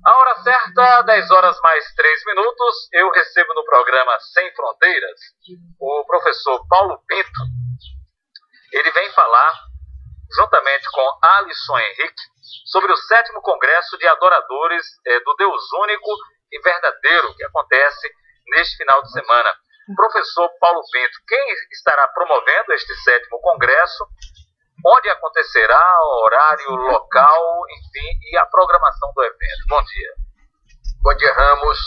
A hora certa, 10 horas mais 3 minutos, eu recebo no programa Sem Fronteiras o professor Paulo Pinto. Ele vem falar, juntamente com Alisson Henrique, sobre o 7º Congresso de Adoradores do Deus Único e Verdadeiro, que acontece neste final de semana. Professor Paulo Pinto, quem estará promovendo este 7º Congresso, onde acontecerá, horário, local, enfim, e a programação do evento? Bom dia. Bom dia, Ramos.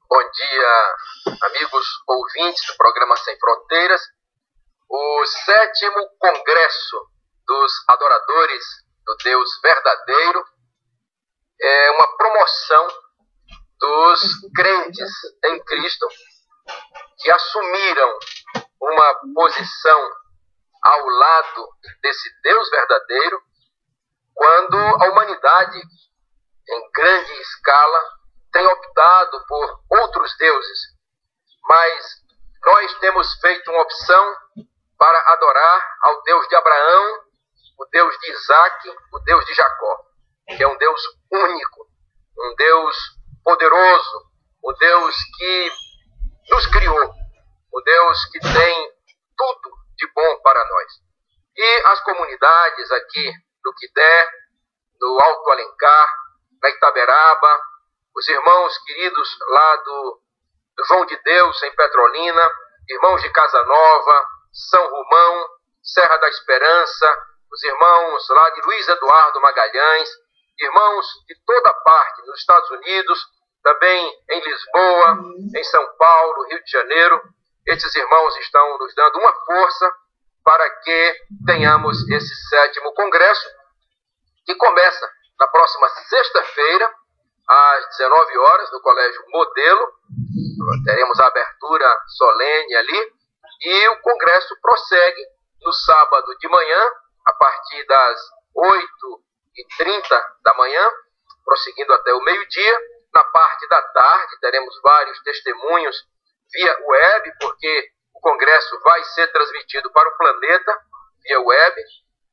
Bom dia, amigos ouvintes do programa Sem Fronteiras. O 7º Congresso dos Adoradores do Deus Verdadeiro é uma promoção dos crentes em Cristo que assumiram uma posição ao lado desse Deus verdadeiro, quando a humanidade, em grande escala, tem optado por outros deuses. Mas nós temos feito uma opção para adorar ao Deus de Abraão, o Deus de Isaac, o Deus de Jacó, que é um Deus único, um Deus poderoso, o Deus que nos criou, o Deus que tem tudo de bom para nós. E as comunidades aqui do Quidé, do Alto Alencar, da Itaberaba, os irmãos queridos lá do João de Deus, em Petrolina, irmãos de Casa Nova, São Romão, Serra da Esperança, os irmãos lá de Luiz Eduardo Magalhães, irmãos de toda parte, nos Estados Unidos, também em Lisboa, em São Paulo, Rio de Janeiro. Esses irmãos estão nos dando uma força para que tenhamos esse 7º Congresso, que começa na próxima sexta-feira, às 19 horas, no Colégio Modelo. Teremos a abertura solene ali, e o Congresso prossegue no sábado de manhã, a partir das 8h30 da manhã, prosseguindo até o meio-dia. Na parte da tarde, teremos vários testemunhos via web, porque o Congresso vai ser transmitido para o planeta via web.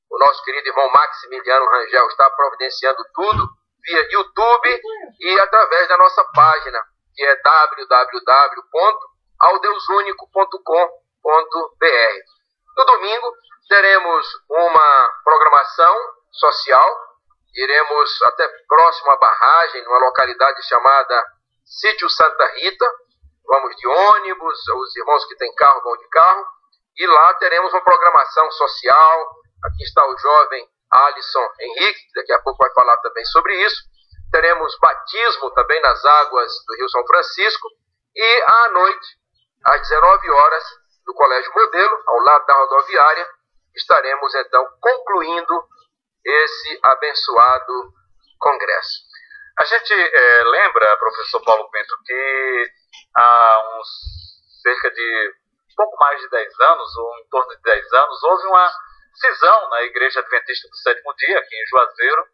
O nosso querido irmão Maximiliano Rangel está providenciando tudo via YouTube e através da nossa página, que é www.aldeusunico.com.br. No domingo, teremos uma programação social. Iremos até próximo à barragem, numa localidade chamada Sítio Santa Rita. Vamos de ônibus, os irmãos que têm carro vão de carro. E lá teremos uma programação social. Aqui está o jovem Alisson Henrique, que daqui a pouco vai falar também sobre isso. Teremos batismo também nas águas do Rio São Francisco. E à noite, às 19 horas, no Colégio Modelo, ao lado da rodoviária, estaremos então concluindo esse abençoado congresso. A gente lembra, professor Paulo Pinto, que há cerca de pouco mais de 10 anos, ou em torno de 10 anos, houve uma cisão na Igreja Adventista do Sétimo Dia, aqui em Juazeiro,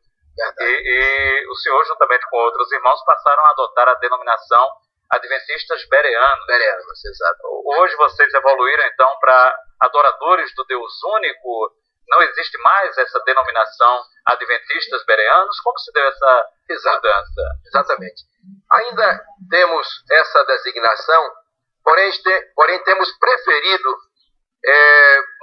e o senhor, juntamente com outros irmãos, passaram a adotar a denominação Adventistas Bereanos. Bereanos, exato. Hoje vocês evoluíram, então, para Adoradores do Deus Único. Não existe mais essa denominação Adventistas Bereanos? Como se deu essa mudança? Exatamente. Ainda temos essa designação, porém temos preferido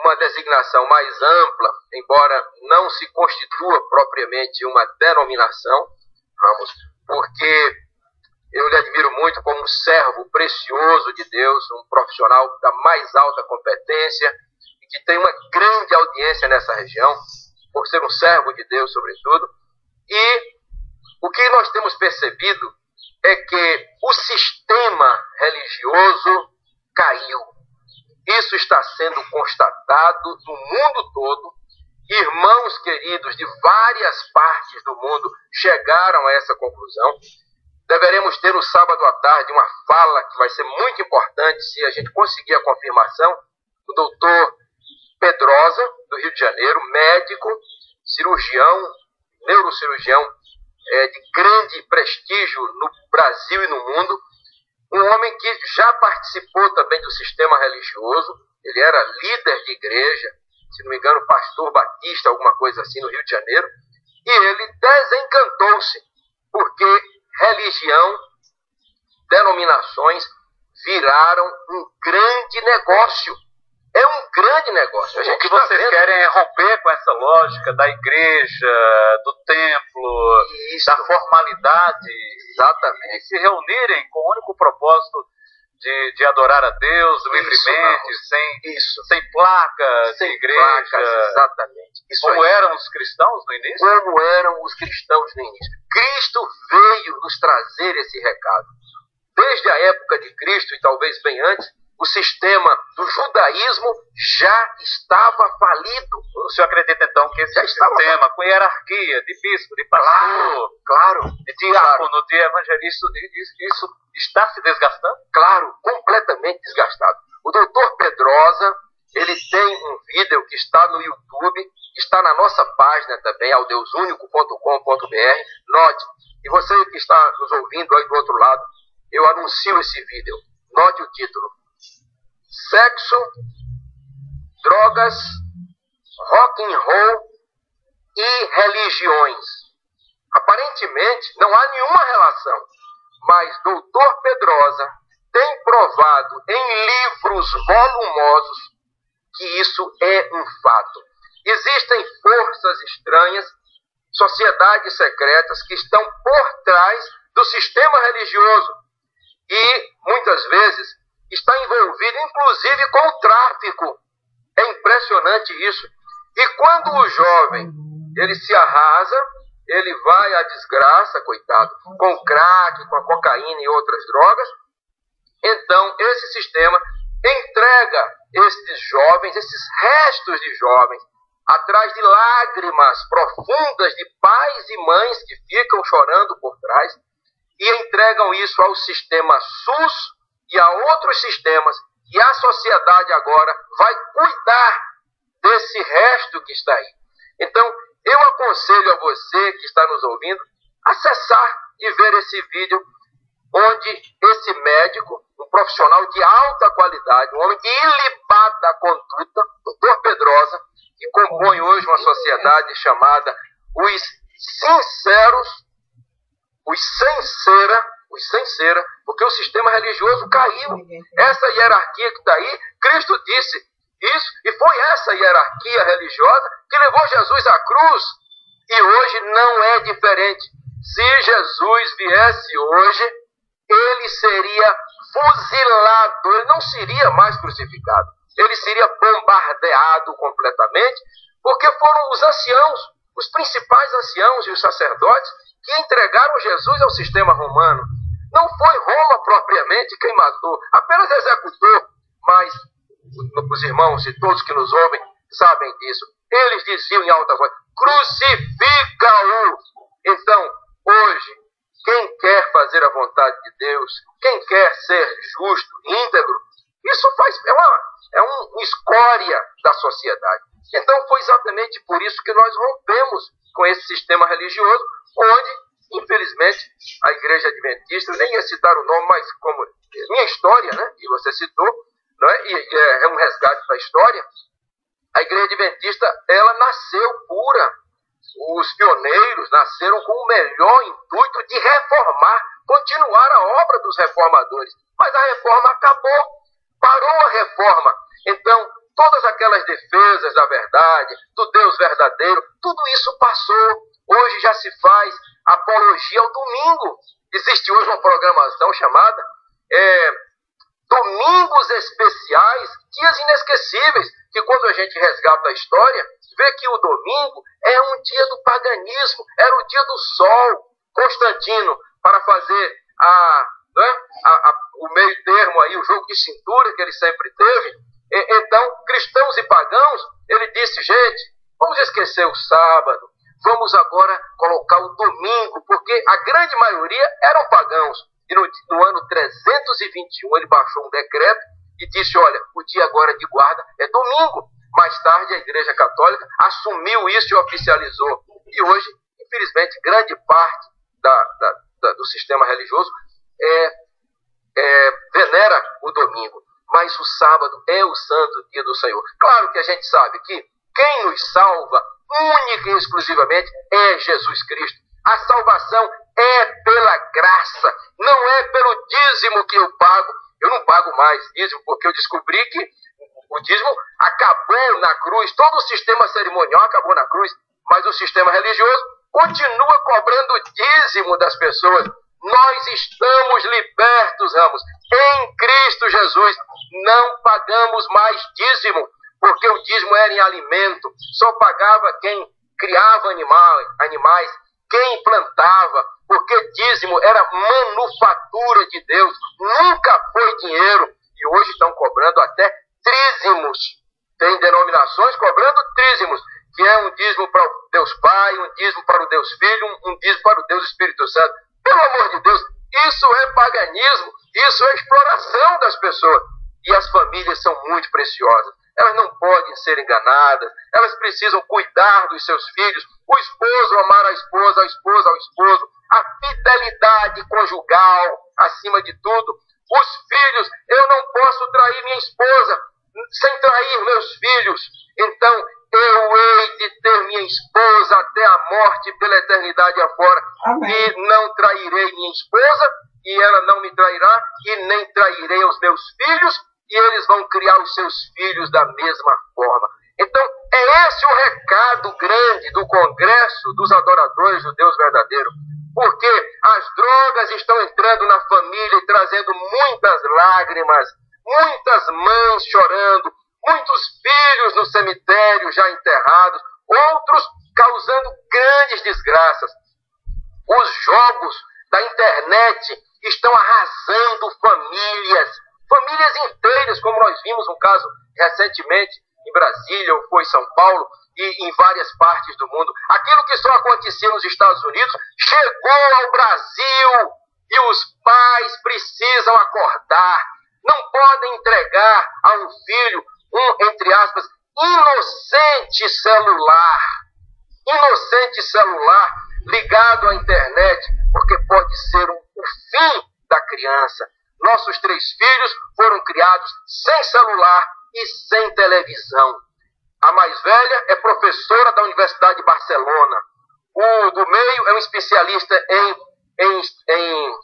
uma designação mais ampla, embora não se constitua propriamente uma denominação, porque eu lhe admiro muito como um servo precioso de Deus, um profissional da mais alta competência, que tem uma grande audiência nessa região, por ser um servo de Deus, sobretudo. E o que nós temos percebido é que o sistema religioso caiu. Isso está sendo constatado no mundo todo. Irmãos queridos de várias partes do mundo chegaram a essa conclusão. Deveremos ter no sábado à tarde uma fala que vai ser muito importante, se a gente conseguir a confirmação, do doutor Pedrosa, do Rio de Janeiro, médico, cirurgião, neurocirurgião de grande prestígio no Brasil e no mundo, um homem que já participou também do sistema religioso. Ele era líder de igreja, se não me engano, pastor batista, alguma coisa assim, no Rio de Janeiro, e ele desencantou-se, porque religião, denominações viraram um grande negócio. É um grande negócio. O que vocês querem é romper com essa lógica da igreja, do templo, da formalidade. Exatamente. E se reunirem com o único propósito de adorar a Deus livremente, sem placas, sem igreja. Placas, exatamente. Como eram os cristãos no início? Como eram os cristãos no início. Cristo veio nos trazer esse recado. Desde a época de Cristo, e talvez bem antes, o sistema do judaísmo já estava falido. O senhor acredita então que esse sistema com hierarquia de bispo, de pastor, de diácono, de evangelista, isso está se desgastando? Claro, completamente desgastado. O doutor Pedrosa, ele tem um vídeo que está no YouTube, está na nossa página também, aldeusunico.com.br. Note, e você que está nos ouvindo aí do outro lado, eu anuncio esse vídeo. Note o título: Sexo, drogas, rock and roll e religiões. Aparentemente não há nenhuma relação, mas Dr. Pedrosa tem provado em livros volumosos que isso é um fato. Existem forças estranhas, sociedades secretas que estão por trás do sistema religioso e muitas vezes está envolvido inclusive com o tráfico. É impressionante isso. E quando o jovem ele se arrasa, ele vai à desgraça, coitado, com o crack, com a cocaína e outras drogas, então esse sistema entrega esses jovens, esses restos de jovens, atrás de lágrimas profundas de pais e mães que ficam chorando por trás, e entregam isso ao sistema SUS e a outros sistemas, e a sociedade agora vai cuidar desse resto que está aí. Então, eu aconselho a você que está nos ouvindo, acessar e ver esse vídeo, onde esse médico, um profissional de alta qualidade, um homem ilibado da conduta, Dr. Pedrosa, que compõe hoje uma sociedade chamada os sem cera, porque o sistema religioso caiu. Essa hierarquia que está aí, Cristo disse isso, e foi essa hierarquia religiosa que levou Jesus à cruz. E hoje não é diferente. Se Jesus viesse hoje, ele seria fuzilado, ele não seria mais crucificado. Ele seria bombardeado completamente, porque foram os anciãos, os principais anciãos e os sacerdotes que entregaram Jesus ao sistema romano. Não foi Roma propriamente quem matou, apenas executou, mas os irmãos e todos que nos ouvem sabem disso. Eles diziam em alta voz: crucifica-o! Então, hoje, quem quer fazer a vontade de Deus, quem quer ser justo, íntegro, isso é uma escória da sociedade. Então foi exatamente por isso que nós rompemos com esse sistema religioso, onde, infelizmente, a Igreja Adventista, nem ia citar o nome, mas como minha história, né, que você citou, não é? E é um resgate da história, a Igreja Adventista, ela nasceu pura. Os pioneiros nasceram com o melhor intuito de reformar, continuar a obra dos reformadores. Mas a reforma acabou, parou a reforma. Então, todas aquelas defesas da verdade, do Deus verdadeiro, tudo isso passou. Hoje já se faz apologia ao domingo. Existe hoje uma programação chamada Domingos Especiais, Dias Inesquecíveis, que quando a gente resgata a história, vê que o domingo é um dia do paganismo, era o dia do sol. Constantino, para fazer o meio termo aí, o jogo de cintura que ele sempre teve, então, cristãos e pagãos, ele disse: gente, vamos esquecer o sábado, vamos agora colocar o domingo, porque a grande maioria eram pagãos. E no ano 321 ele baixou um decreto e disse: olha, o dia agora de guarda é domingo. Mais tarde a Igreja Católica assumiu isso e oficializou. E hoje, infelizmente, grande parte do sistema religioso venera o domingo. Mas o sábado é o santo dia do Senhor. Claro que a gente sabe que quem nos salva única e exclusivamente é Jesus Cristo. A salvação é pela graça dízimo que eu pago, eu não pago mais dízimo, porque eu descobri que o dízimo acabou na cruz, todo o sistema cerimonial acabou na cruz, mas o sistema religioso continua cobrando dízimo das pessoas. Nós estamos libertos, Ramos. Em Cristo Jesus, não pagamos mais dízimo, porque o dízimo era em alimento, só pagava quem criava animais, quem plantava, porque dízimo era manufatura de Deus, nunca foi dinheiro, e hoje estão cobrando até trízimos. Tem denominações cobrando trízimos, que é um dízimo para o Deus Pai, um dízimo para o Deus Filho, um dízimo para o Deus Espírito Santo. Pelo amor de Deus, isso é paganismo, isso é exploração das pessoas. E as famílias são muito preciosas. Elas não podem ser enganadas, elas precisam cuidar dos seus filhos, o esposo amar a esposa ao esposo, a fidelidade conjugal, acima de tudo. Os filhos, eu não posso trair minha esposa sem trair meus filhos. Então, eu hei de ter minha esposa até a morte pela eternidade afora. Amém. E não trairei minha esposa, e ela não me trairá, e nem trairei os meus filhos, e eles vão criar os seus filhos da mesma forma. Então, é esse o recado grande do Congresso dos Adoradores do Deus Verdadeiro. Porque as drogas estão entrando na família e trazendo muitas lágrimas, muitas mães chorando, muitos filhos no cemitério já enterrados, outros causando grandes desgraças. Os jogos da internet estão arrasando famílias inteiras, como nós vimos um caso recentemente em Brasília, ou foi em São Paulo, e em várias partes do mundo. Aquilo que só acontecia nos Estados Unidos chegou ao Brasil, e os pais precisam acordar. Não podem entregar a um filho entre aspas, inocente celular ligado à internet, porque pode ser o fim da criança. Nossos 3 filhos foram criados sem celular e sem televisão. A mais velha é professora da Universidade de Barcelona. O do meio é um especialista em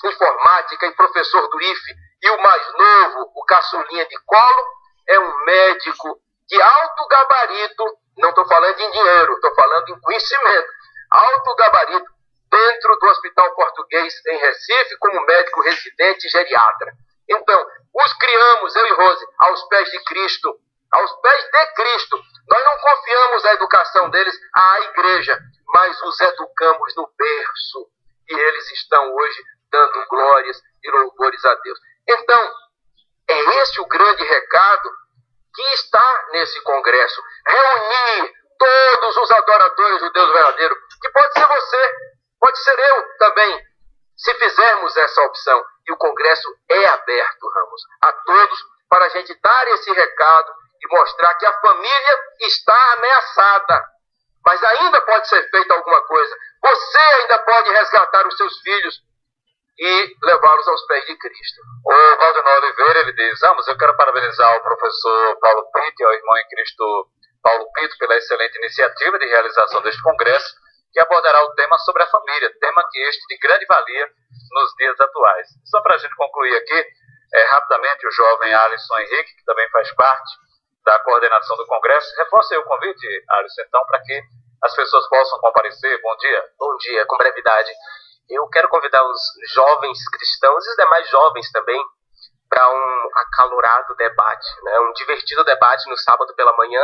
informática e professor do IFE. E o mais novo, o caçulinha de colo, é um médico de alto gabarito, não estou falando em dinheiro, estou falando em conhecimento, alto gabarito, dentro do Hospital Português em Recife, como médico residente geriatra. Então, os criamos, eu e Rose, aos pés de Cristo, aos pés de Cristo. Nós não confiamos a educação deles à igreja, mas os educamos no berço, e eles estão hoje dando glórias e louvores a Deus. Então, é esse o grande recado que está nesse congresso. Reunir todos os adoradores do Deus verdadeiro, que pode ser você, pode ser eu também, se fizermos essa opção. E o congresso é aberto, Ramos, a todos, para a gente dar esse recado e mostrar que a família está ameaçada. Mas ainda pode ser feita alguma coisa. Você ainda pode resgatar os seus filhos e levá-los aos pés de Cristo. O Valdemar Oliveira, ele diz: Ramos, eu quero parabenizar o professor Paulo Pinto e ao irmão em Cristo Paulo Pinto pela excelente iniciativa de realização deste congresso, que abordará o tema sobre a família, tema que este de grande valia nos dias atuais. Só para a gente concluir aqui, rapidamente, o jovem Alisson Henrique, que também faz parte da coordenação do congresso, reforça aí o convite, Alisson, então, para que as pessoas possam comparecer. Bom dia. Bom dia, com brevidade. Eu quero convidar os jovens cristãos e os demais jovens também para um acalorado debate, né? Um divertido debate no sábado pela manhã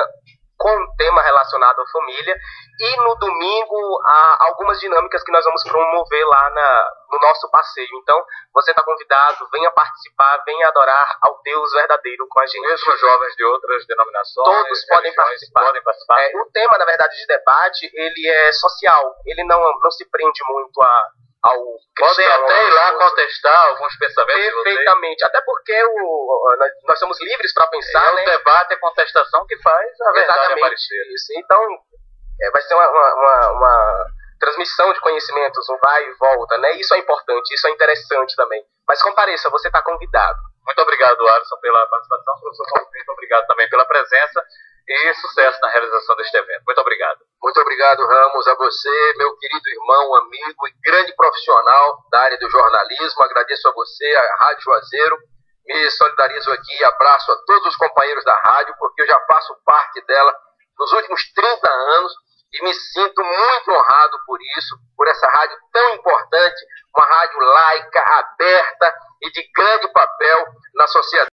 com um tema relacionado à família, e no domingo há algumas dinâmicas que nós vamos promover lá no nosso passeio. Então, você está convidado, venha participar, venha adorar ao Deus verdadeiro com a gente. Mesmo jovens de outras denominações, todos podem participar. O tema, na verdade, de debate, ele é social, ele não se prende muito ao podem até ir lá contestar alguns pensamentos. Perfeitamente, até porque nós somos livres para pensar. O debate, a contestação que faz a verdade aparecer. Isso. Então, vai ser uma transmissão de conhecimentos, um vai e volta, né? Isso é importante, isso é interessante também. Mas compareça, você está convidado. Muito obrigado, Alisson, pela participação. Professor Paulo Pinto, obrigado também pela presença. e sucesso na realização deste evento. Muito obrigado. Muito obrigado, Ramos, a você, meu querido irmão, amigo e grande profissional da área do jornalismo. Agradeço a você, a Rádio Juazeiro. Me solidarizo aqui e abraço a todos os companheiros da rádio, porque eu já faço parte dela nos últimos 30 anos e me sinto muito honrado por isso, por essa rádio tão importante, uma rádio laica, aberta e de grande papel na sociedade.